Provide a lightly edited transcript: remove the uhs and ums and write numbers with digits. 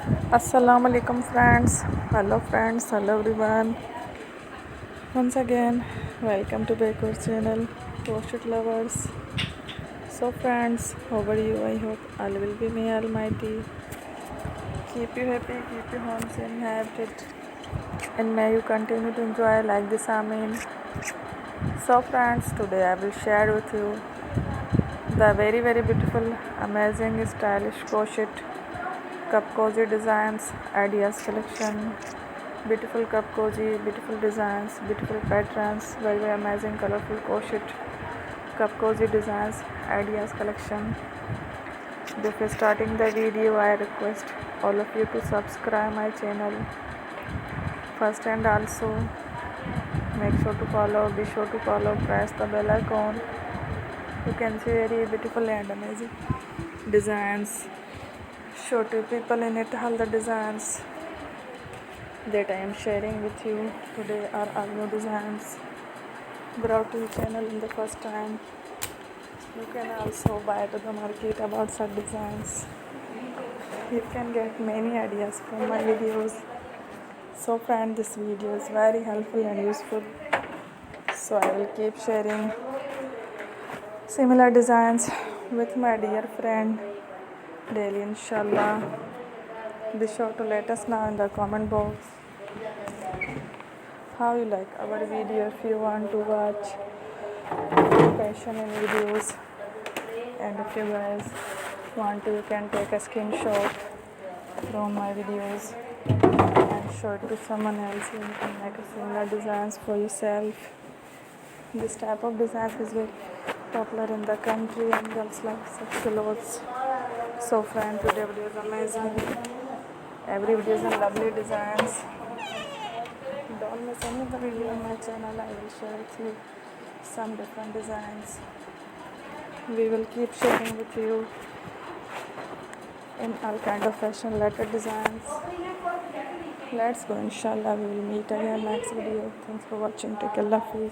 Assalamu alaikum friends. Hello everyone. Once again, welcome to back our channel, Crochet Lovers. So friends, how are you? I hope all will be may Almighty. Keep you happy, keep you homes inhabited, and may you continue to enjoy like this. Amen. So friends, today I will share with you the very beautiful, amazing, stylish crochet Cupcozy designs, ideas collection. Beautiful Cupcozy, beautiful designs, beautiful patterns, very amazing, colorful crochet Cupcozy designs, ideas collection. Before starting the video, I request all of you to subscribe my channel first, and also be sure to follow, press the bell icon. You can see very beautiful and amazing designs. Show to people in it all the designs that I am sharing with you today are all new designs brought to the channel in the first time. You can also buy to the market about such designs. You can get many ideas from my videos. So friend, this video is very helpful and useful. So I will keep sharing similar designs with my dear friend daily, inshallah. Be sure to let us know in the comment box how you like our video. If you want to watch fashion in videos, and if you guys want to, you can take a screenshot from my videos and show it to someone else. You can make a similar designs for yourself. This type of design is very popular in the country and girls like such clothes. So friend, today video is amazing. Every video is in lovely designs. Don't miss any of the video on my channel. I will share with you some different designs. We will keep sharing with you in all kind of fashion related designs. Let's go, inshallah. We will meet again next video. Thanks for watching. Take care. Love you.